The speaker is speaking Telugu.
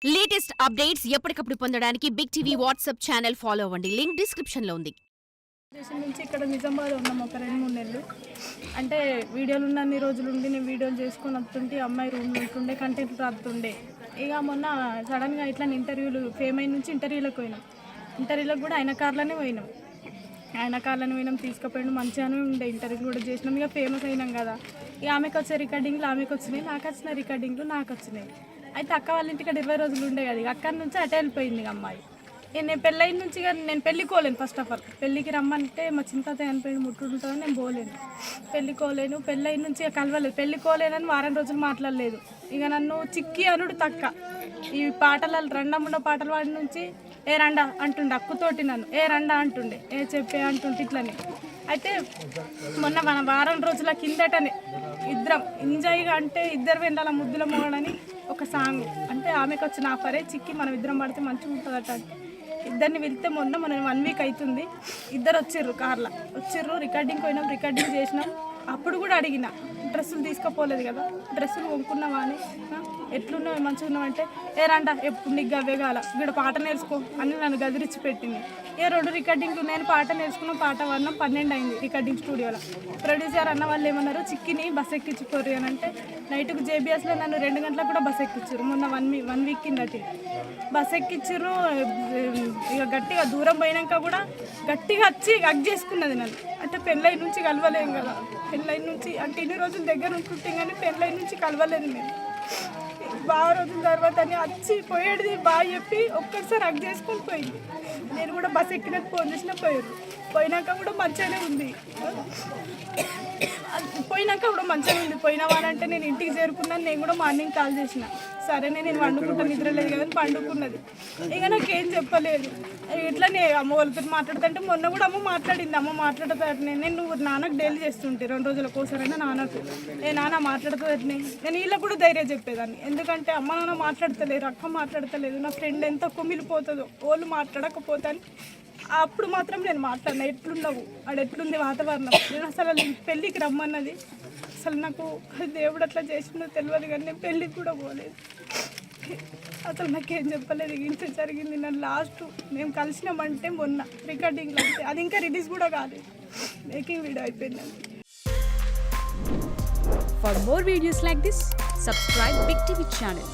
లేటెస్ట్ అప్డేట్స్ ఎప్పటికప్పుడు పొందడానికి Big TV WhatsApp channel follow అవ్వండి. లింక్ డిస్క్రిప్షన్ లో ఉంది. దేశం నుంచి ఇక్కడ నిజామాబాద్ ఉన్నాం ఒక 2-3 నెలలు. అంటే వీడియోలు ఉన్నన్ని రోజులు ఉండి నేను వీడియోలు చేసుకొని వస్తుంటే అమ్మాయి రూమ్లో ఉంటుండే కంటెంట్ రాస్తుండే. ఇక మొన్న సడన్గా ఇట్లా ఇంటర్వ్యూలు ఫేమ్ అయిన నుంచి ఇంటర్వ్యూలకు పోయినాం. ఇంటర్వ్యూలకు కూడా ఆయన కార్లోనే పోయినాం. తీసుకుపోయినాం. మంచిగానే ఉండే ఇంటర్వ్యూ కూడా చేసినాం. ఇక ఫేమస్ అయినాం కదా. ఇక ఆమెకు వచ్చే రికార్డింగ్లు ఆమెకు వచ్చినాయి, నాకు వచ్చిన రికార్డింగ్లు నాకు వచ్చినాయి. అయితే అక్క వాళ్ళ ఇంటికి 20 రోజులు ఉండే కదా. ఇక అక్కడి నుంచి అటే వెళ్ళిపోయింది అమ్మాయి. నేను పెళ్ళైన నుంచి నేను పెళ్ళికోలేను. ఫస్ట్ ఆఫ్ ఆల్ పెళ్ళికి రమ్మంటే మా చింత చనిపోయిన ముట్టుంటుందని నేను పోలేను, పెళ్ళికోలేను. పెళ్ళైన నుంచి కలవలేదు, పెళ్ళికోలేనని వారం రోజులు మాట్లాడలేదు. ఇక నన్ను చిక్కి అనుడు తక్క. ఈ పాటలు రండముండ పాటలు వాడి నుంచి ఏ రండా అంటుండే, అక్కుతోటి నన్ను ఏ రండా అంటుండే, ఏ చెప్పే అంటుంటే ఇట్లని. అయితే మొన్న మన వారం రోజుల కిందటనే ఇద్దరం ఎంజాయ్గా అంటే ఇద్దరు వెళ్ళాల ముద్దుల మోడని ఒక సాంగ్. అంటే ఆమెకు వచ్చిన ఆఫరే చిక్కి మనం ఇద్దరం పడితే మంచిగా ఉంటుందట. ఇద్దరిని వెళ్తే మొన్న 1 వీక్ అవుతుంది. ఇద్దరు వచ్చిర్రు కార్లో, రికార్డింగ్ పోయినాం, రికార్డింగ్ చేసినాం. అప్పుడు కూడా అడిగిన డ్రెస్సులు తీసుకుపోలేదు కదా, డ్రెస్సులు కొనుక్కున్నావా అని, ఎట్లున్నావు మంచిగా ఉన్నావు అంటే ఏ రండా ఎప్పుడు నీకు గవ్వేగాల ఇక్కడ పాట నేర్చుకో అని నన్ను గదిరిచ్చి పెట్టింది. ఏ 2 రికార్డింగ్లు నేను పాట నేర్చుకున్నాం. పాట వన్నాం 12 అయింది రికార్డింగ్ స్టూడియోలో. ప్రొడ్యూసర్ అన్న వాళ్ళు ఏమన్నారు, చిక్కిని బస్ ఎక్కించుకోరు అని అంటే నైట్కు జేబీఎస్లో నన్ను 2 గంటలకు కూడా బస్ ఎక్కించారు. మొన్న 1 వీక్ కిందటి బస్ ఎక్కించారు. ఇక గట్టిగా దూరం పోయినాక కూడా గట్టిగా వచ్చి హగ్ చేసుకున్నది నన్ను. అంటే పెళ్ళైన నుంచి కలవలేము కదా, పెళ్ళైన నుంచి అంటే ఇన్ని రోజులు దగ్గర ఉంటుంటే కానీ పెళ్ళైన నుంచి కలవలేదు నేను. బాగా రోజుల తర్వాత అని వచ్చి పోయేది బాగా చెప్పి ఒక్కసారి హగ్ చేసుకొని పోయింది. నేను కూడా బస్ ఎక్కినట్టు ఫోన్ చేసినా పోయినాక కూడా మంచిగానే ఉంది. పోయినవారంటే నేను ఇంటికి చేరుకున్నాను. నేను కూడా మార్నింగ్ కాల్ చేసిన, సరే నేను వండుకుంటా, నిద్ర లేదు కదా అని పండుకున్నది. ఇక నాకేం చెప్పలేదు. ఇట్లనే అమ్మ వాళ్ళతో మాట్లాడుతుంటే మొన్న కూడా అమ్మ మాట్లాడింది. అమ్మ మాట్లాడుతానే నువ్వు నాన్నకు డైలీ చేస్తుంటే 2 రోజుల కోసరైనా నాన్నకు నాన్న మాట్లాడుతుందటనే నేను వీళ్ళకి కూడా ధైర్యం చెప్పేదాన్ని. ఎందుకంటే అమ్మ నాన్న మాట్లాడతలేరు, అక్క మాట్లాడతలేదు, నా ఫ్రెండ్ ఎంత కుమిలిపోతుందో వాళ్ళు మాట్లాడకపోతాను. అప్పుడు మాత్రం నేను మాట్లాడినా, ఎట్లున్నావు ఆడ ఎట్లుంది వాతావరణం. నేను అసలు పెళ్ళికి రమ్మన్నది, అసలు నాకు దేవుడు అట్లా చేసిందో తెలియదు కానీ నేను పెళ్ళికి కూడా పోలేదు. అసలు నాకేం చెప్పలేదు. ఇంత జరిగింది. నన్ను లాస్ట్ మేము కలిసినామంటే మొన్న రికార్డింగ్లో అంటే అది ఇంకా రిలీజ్ కూడా కాలేదు, మేకింగ్ వీడియో అయిపోయింది. For more videos like this, subscribe Big TV channel.